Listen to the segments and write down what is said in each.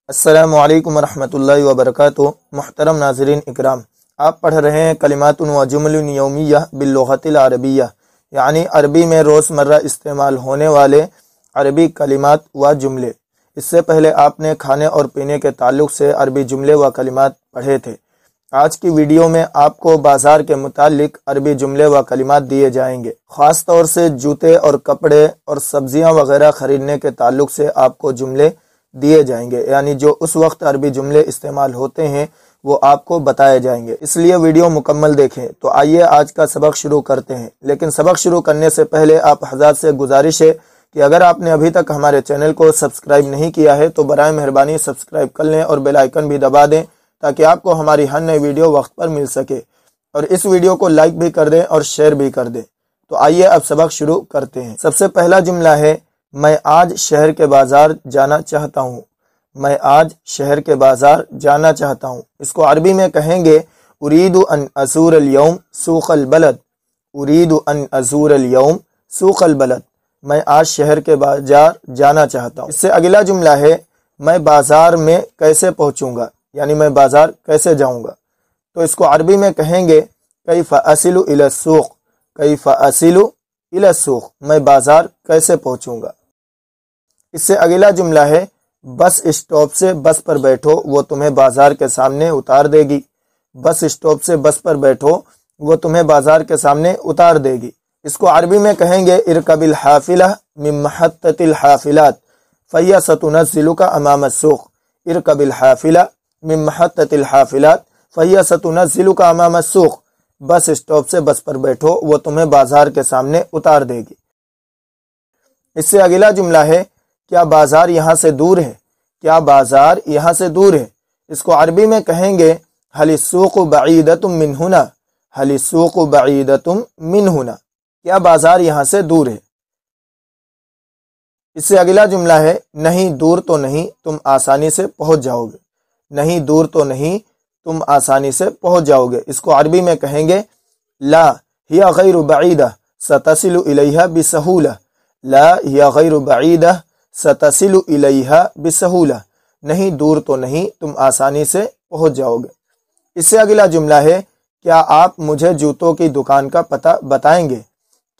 السلام علیکم ورحمۃ اللہ وبرکاتہ۔ محترم ناظرین اکرام، آپ پڑھ رہے ہیں کلمات و جمل یومیہ باللغت العربیہ، یعنی عربی میں روزمرہ استعمال ہونے والے عربی کلمات و جملے۔ اس سے پہلے آپ نے کھانے اور پینے کے تعلق سے عربی جملے و کلمات پڑھے تھے۔ آج کی ویڈیو میں آپ کو بازار کے متعلق عربی جملے و کلمات دیے جائیں گے۔ خاص طور سے جوتے اور کپڑے اور سبزیاں وغیرہ خریدنے کے تعلق سے آپ کو جملے دیے جائیں گے، یعنی جو اس وقت عربی جملے استعمال ہوتے ہیں وہ آپ کو بتائے جائیں گے، اس لیے ویڈیو مکمل دیکھیں۔ تو آئیے آج کا سبق شروع کرتے ہیں، لیکن سبق شروع کرنے سے پہلے آپ حضرات سے گزارش ہے کہ اگر آپ نے ابھی تک ہمارے چینل کو سبسکرائب نہیں کیا ہے تو برائے مہربانی سبسکرائب کر لیں اور بیل آئیکن بھی دبا دیں تاکہ آپ کو ہماری ہر نئی ویڈیو وقت پر مل سکے، اور اس ویڈیو کو لائک بھی کر دیں اور شیئر بھی کر دیں۔ تو آئیے اب سبق شروع کرتے ہیں۔ سب سے پہلا جملہ ہے میں آج شہر کے بازار جانا چاہتا ہوں۔ میں آج شہر کے بازار جانا چاہتا ہوں، اس کو عربی میں کہیں گے اريد ان ازور اليوم سوق البلد۔ اريد ان ازور اليوم سوق البلد، میں آج شہر کے بازار جانا چاہتا ہوں۔ اس سے اگلا جملہ ہے میں بازار میں کیسے پہنچوں گا، یعنی میں بازار کیسے جاؤں گا، تو اس کو عربی میں کہیں گے کیف اصل الى السوق۔ کیف اصل الى السوق، میں بازار کیسے پہنچوں گا۔ اس سے اگلا جملہ ہے بس اسٹاپ سے بس پر بیٹھو وہ تمہیں بازار کے سامنے اتار دے گی۔ بس اسٹاپ سے بس پر بیٹھو وہ تمہیں بازار کے سامنے اتار دے گی۔ اس کو عربی میں کہیں گے ارکب الحافلہ من محطۃ الحافلات فہی ستنزلک امام السوق۔ ارکب الحافلہ من محطۃ الحافلات فہی ستنزلک امام السوق، بس اسٹاپ سے بس پر بیٹھو وہ تمہیں بازار کے سامنے اتار دے گی۔ اس سے اگلا جملہ ہے کیا بازار یہاں سے دور ہے۔ کیا بازار یہاں سے دور ہے، اس کو عربی میں کہیں گے هل السوق بعیدۃ من هنا۔ هل السوق بعیدۃ من هنا، کیا بازار یہاں سے دور ہے۔ اس سے اگلا جملہ ہے نہیں دور تو نہیں تم آسانی سے پہنچ جاؤ گے۔ نہیں دور تو نہیں تم آسانی سے پہنچ جاؤ گے، اس کو عربی میں کہیں گے لا هي غیر بعیدہ ستصل الیہا بسہولہ۔ لا هي غیر بعیدہ ستصل الیہا بسہولہ، نہیں دور تو نہیں تم آسانی سے پہنچ جاؤ گے۔ اس سے اگلا جملہ ہے کیا آپ مجھے جوتوں کی دکان کا پتہ بتائیں گے۔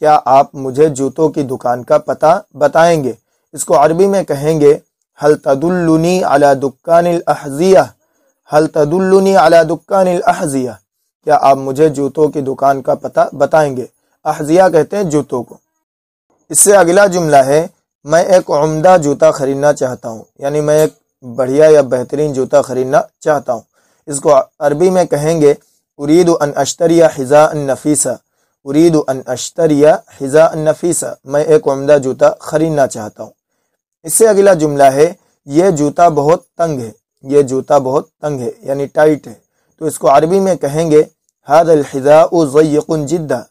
کیا آپ مجھے جوتوں کی دکان کا پتہ بتائیں گے، اس کو عربی میں کہیں گے هل تدلنی علی دکان الاحذیہ۔ هل تدلنی علی دکان الاحذیہ، کیا آپ مجھے جوتوں کی دکان کا پتہ بتائیں گے۔ احذیہ کہتے ہیں جوتوں کو۔ اس سے اگلا جملہ ہے میں ایک عمدہ جوتا خریدنا چاہتا ہوں، یعنی میں ایک بڑھیا یا بہترین جوتا خریدنا چاہتا ہوں، اس کو عربی میں کہیں گے اريد ان اشتری حذاء نفیسا۔ اريد ان اشتری حذاء نفیسا، میں ایک عمدہ جوتا خریدنا چاہتا ہوں۔ اس سے اگلا جملہ ہے یہ جوتا بہت تنگ ہے۔ یہ جوتا بہت تنگ ہے یعنی ٹائٹ ہے، تو اس کو عربی میں کہیں گے هذا الحذاء ضيق جدا۔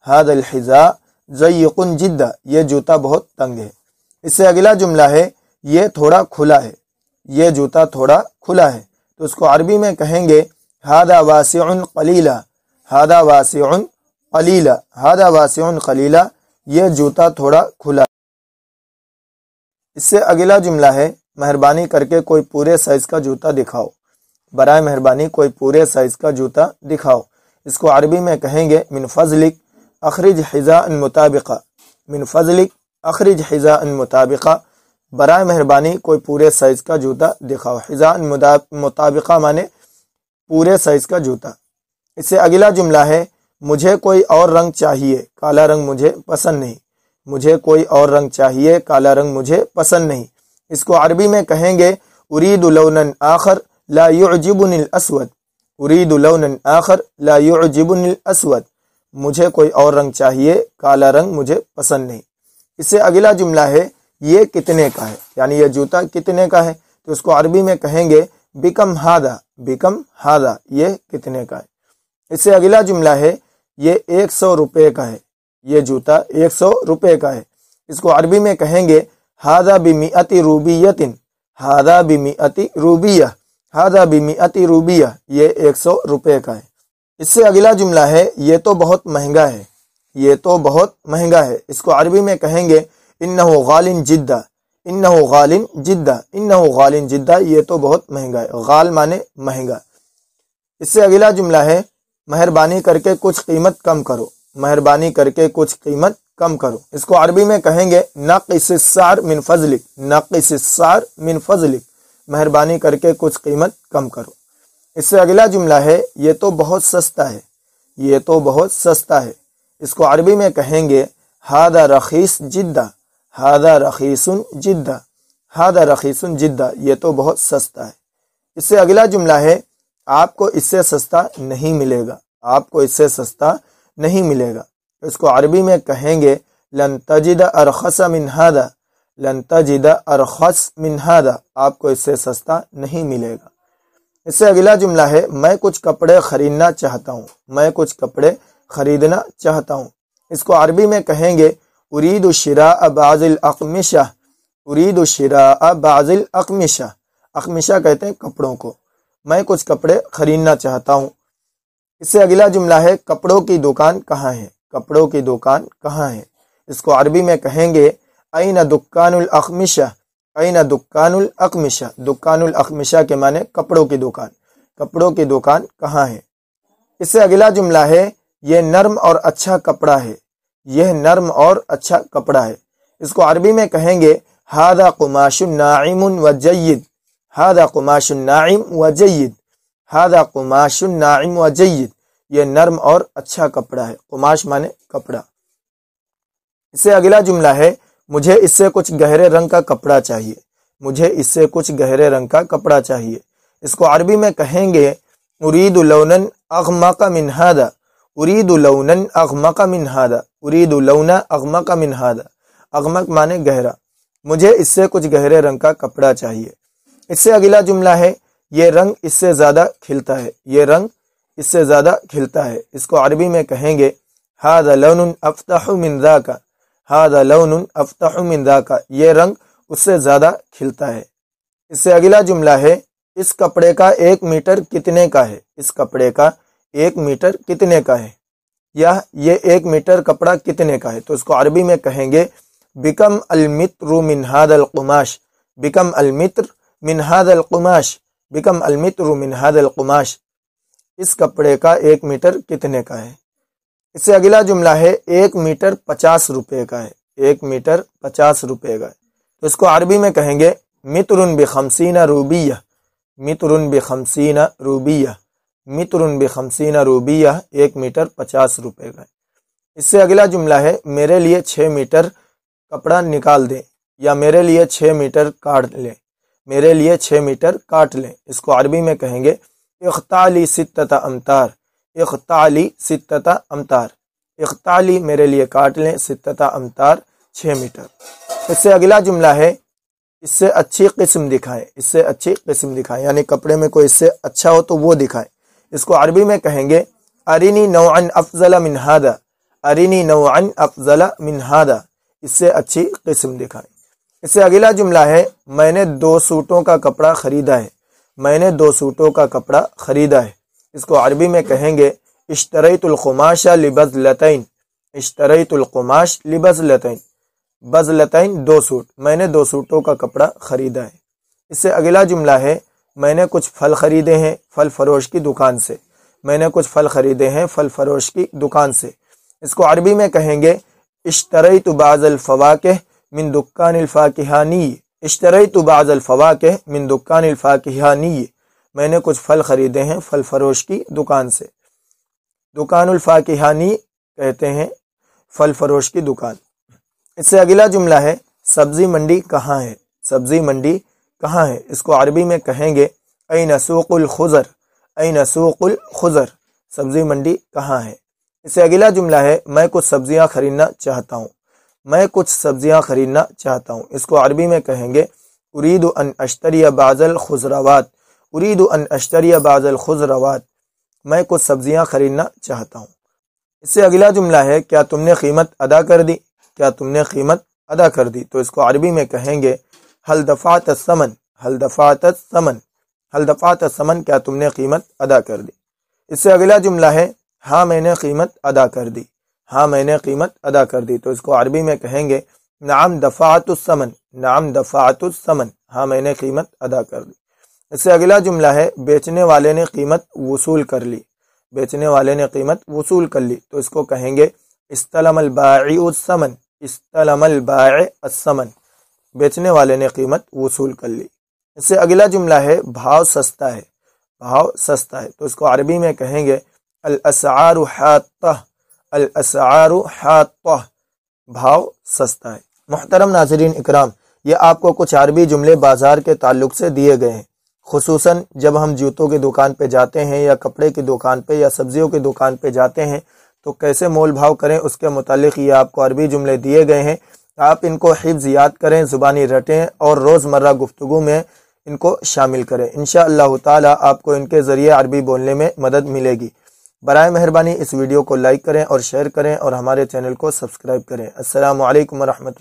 هذا الحذاء ضيق جدا، یہ جوتا بہت تنگ ہے۔ اس سے اگلا جملہ ہے یہ تھوڑا کھلا ہے۔ یہ جوتا تھوڑا کھلا ہے، تو اس کو عربی میں کہیں گے هذا واسع قلیلا۔ هذا واسع قلیلا، هذا واسع قلیلا، یہ جوتا تھوڑا کھلا ہے۔ اس سے اگلا جملہ ہے مہربانی کر کے کوئی پورے سائز کا جوتا دکھاؤ۔ برائے مہربانی کوئی پورے سائز کا جوتا دکھاؤ، اس کو عربی میں کہیں گے من فضلک اخرج حذاء مطابقہ۔ من فضلک اخرج حذاء مطابقہ، برائے مہربانی کوئی پورے سائز کا جوتا دکھاؤ۔ حذاء مطابقہ مانے پورے سائز کا جوتا۔ اس سے اگلا جملہ ہے مجھے کوئی اور رنگ چاہیے، کالا رنگ مجھے پسند نہیں۔ مجھے کوئی اور رنگ چاہیے، کالا رنگ مجھے پسند نہیں، اس کو عربی میں کہیں گے اريد لونا آخر لا يعجبني الاسود۔ اريد لونا آخر لا يعجبني الاسود، مجھے کوئی اور رنگ چاہیے، کالا رنگ مجھے پسند نہیں۔ اس سے اگلا جملہ ہے یہ کتنے کا ہے، یعنی یہ جوتا کتنے کا ہے، تو اس کو عربی میں کہیں گے بکم ہادا۔ بکم ہادا، یہ کتنے کا ہے۔ اس سے اگلا جملہ ہے یہ 100 روپے کا ہے۔ یہ جوتا 100 روپے کا ہے، اس کو عربی میں کہیں گے ہادا بمئۃ روبیۃ۔ ہادا بمئۃ روبیہ۔ ہادا بمئۃ روبیہ، یہ 100 روپے کا ہے۔ اس سے اگلا جملہ ہے یہ تو بہت مہنگا ہے۔ یہ تو بہت مہنگا ہے، اس کو عربی میں کہیں گے انہ غال جدا۔ انہو غالن جدہ، انہو غالن جدہ یہ تو بہت مہنگا ہے، غال مانے مہنگا۔ اس سے اگلا جملہ ہے مہربانی کر کے کچھ قیمت کم کرو، مہربانی کر کے کچھ قیمت کم کرو، اس کو عربی میں کہیں گے نقص السعر من فضلک، نقص السعر من فضلک، مہربانی کر کے کچھ قیمت کم کرو۔ اس سے اگلا جملہ ہے یہ تو بہت سستا ہے، یہ تو بہت سستا ہے، اس کو عربی میں کہیں گے ھذا رخیص جدہ، ھذا رخیص جدہ، ھذا رخیص جدہ، یہ تو بہت سستا ہے۔ اس سے اگلا جملہ ہے آپ کو اس سے سستا نہیں ملے گا، آپ کو اس سے سستا نہیں ملے گا، اس کو عربی میں کہیں گے لن تجد ارخص من ھذا، لن تجد ارخص من ھذا، آپ کو اس سے سستا نہیں ملے گا۔ اس سے اگلا جملہ ہے میں کچھ کپڑے خریدنا چاہتا ہوں، میں کچھ کپڑے خریدنا چاہتا ہوں، اس کو عربی میں کہیں گے ارید شراء بعض الاقمشہ، ارید شراء بعض الاقمشہ، اقمشہ کہتے ہیں کپڑوں کو، میں کچھ کپڑے خریدنا چاہتا ہوں۔ اس سے اگلا جملہ ہے کپڑوں کی دکان کہاں ہے، کپڑوں کی دکان کہاں ہے، اس کو عربی میں کہیں گے این دکان الاقمشہ، این دکان الاقمشہ، دکان الاقمشہ کے معنی کپڑوں کی دکان، کپڑوں کی دکان کہاں ہے۔ اس سے اگلا جملہ ہے یہ نرم اور اچھا کپڑا ہے، یہ نرم اور اچھا کپڑا ہے، اس کو عربی میں کہیں گے ھذا قماش ناعم وجید، ھذا قماش ناعم وجید، ھذا قماش ناعم وجید، یہ نرم اور اچھا کپڑا ہے، قماش مانے کپڑا۔ اس سے اگلا جملہ ہے مجھے اس سے کچھ گہرے رنگ کا کپڑا چاہیے، مجھے اس سے کچھ گہرے رنگ کا کپڑا چاہیے، اس کو عربی میں کہیں گے ارید لونا اغمق من ھذا، ارید لونا اغمق من ھذا، ارید لونا اغمق من ھذا، اغمق مانے گہرا، مجھے اس سے کچھ گہرے رنگ کا کپڑا چاہیے۔ اس سے اگلا جملہ ہے یہ رنگ اس سے زیادہ کھلتا ہے، یہ رنگ اس سے زیادہ کھلتا ہے، اس کو عربی میں کہیں گے ھذا لون افتح من ذاک، ھذا لون افتح من ذاک، یہ رنگ اس سے زیادہ کھلتا ہے۔ اس سے اگلا جملہ ہے اس کپڑے کا 1 میٹر کتنے کا ہے، اس کپڑے کا 1 میٹر کتنے کا ہے، یا یہ 1 میٹر کپڑا کتنے کا ہے، تو اس کو عربی میں کہیں گے بکم المتر من ھذا القماش، بکم المتر من ھذا القماش، بکم المتر من ھذا القماش، اس کپڑے کا 1 میٹر کتنے کا ہے۔ اس سے اگلا جملہ ہے 1 میٹر 50 روپے کا ہے، 1 میٹر 50 روپے کا ہے، تو اس کو عربی میں کہیں گے متر ب50 روبیہ، متر ب50 روبیہ، متر ب50 روبیہ، 1 میٹر 50 روپے کا ہے۔ اس سے اگلا جملہ ہے میرے لیے 6 میٹر کپڑا نکال دیں، یا میرے لیے 6 میٹر کاٹ لیں، میرے لیے 6 میٹر کاٹ لیں، اس کو عربی میں کہیں گے اقطع لی 6 امتار، اقطع لی 6 امتار، اقطع لی میرے لیے کاٹ لیں 6 امتار، 6 میٹر۔ اس سے اگلا جملہ ہے اس سے اچھی قسم دکھائیں، اس سے اچھی قسم دکھائیں، یعنی کپڑے میں کوئی اس سے اچھا ہو تو وہ دکھائیں، اس کو عربی میں کہیں گے ارینی نوعا افضل من ھذا، ارینی نوعا افضل من ھذا، اس سے اچھی قسم دکھائیں۔ اس سے اگلا جملہ ہے میں نے 2 سوٹوں کا کپڑا خریدا ہے، میں نے 2 سوٹوں کا کپڑا خریدا ہے، اس کو عربی میں کہیں گے اشتریت القماش لبذلتین، اشتریت القماش لبذلتین، بذلتین 2 سوٹ، میں نے 2 سوٹوں کا کپڑا خریدا ہے۔ اس سے اگلا جملہ ہے میں نے کچھ پھل خریدے ہیں پھل فروش کی دکان سے، میں نے کچھ پھل خریدے ہیں پھل فروش کی دکان سے، اس کو عربی میں کہیں گے اشتریت بعض الفواکہ من دکان الفاکہانی، اشتریت بعض الفواکہ من دکان الفاکہانی، میں نے کچھ پھل خریدے ہیں پھل فروش کی دکان سے۔ دکان الفاکہانی کہتے ہیں پھل فروش کی دکان۔ اس سے اگلا جملہ ہے سبزی منڈی کہاں ہے، سبزی منڈی کہاں ہے، اس کو عربی میں کہیں گے این سوق الخضر، این سوق الخضر، سبزی منڈی کہاں ہے۔ اس سے اگلا جملہ ہے میں کچھ سبزیاں خریدنا چاہتا ہوں، میں کچھ سبزیاں خریدنا چاہتا ہوں، اس کو عربی میں کہیں گے ارید ان اشتری بعض الخضروات، ارید ان اشتری بعض الخضروات، میں کچھ سبزیاں خریدنا چاہتا ہوں۔ اس سے اگلا جملہ ہے کیا تم نے قیمت ادا کر دی، کیا تم نے قیمت ادا کر دی، تو اس کو عربی میں کہیں گے حل دفعت الثمن، حل دفعت الثمن، حل دفعت الثمن، کیا تم نے قیمت ادا کر دی۔ اس سے اگلا جملہ ہے ہاں میں نے قیمت ادا کر دی، ہاں میں نے قیمت ادا کر دی، تو اس کو عربی میں کہیں گے نعم دفعت الثمن، نعم دفعت الثمن، ہاں میں نے قیمت ادا کر دی۔ اس سے اگلا جملہ ہے بیچنے والے نے قیمت وصول کر لی، بیچنے والے نے قیمت وصول کر لی تو اس کو کہیں گے استلم البائع الثمن، استلم البائع الثمن، بیچنے والے نے قیمت وصول کر لی۔ اس سے اگلا جملہ ہے بھاؤ سستا ہے، بھاؤ سستا ہے تو اس کو عربی میں کہیں گے الاسعار حاطہ، الاسعار حاطہ، بھاؤ سستا ہے۔ محترم ناظرین اکرام، یہ آپ کو کچھ عربی جملے بازار کے تعلق سے دیے گئے ہیں، خصوصاً جب ہم جوتوں کی دکان پہ جاتے ہیں یا کپڑے کی دکان پہ یا سبزیوں کی دکان پہ جاتے ہیں تو کیسے مول بھاؤ کریں اس کے متعلق یہ آپ کو عربی جملے دیے گئے ہیں۔ آپ ان کو حفظ یاد کریں، زبانی رٹیں اور روزمرہ گفتگو میں ان کو شامل کریں۔ انشاءاللہ تعالی آپ کو ان کے ذریعے عربی بولنے میں مدد ملے گی۔ برائے مہربانی اس ویڈیو کو لائک کریں اور شیئر کریں اور ہمارے چینل کو سبسکرائب کریں۔ السلام علیکم ورحمۃ اللہ۔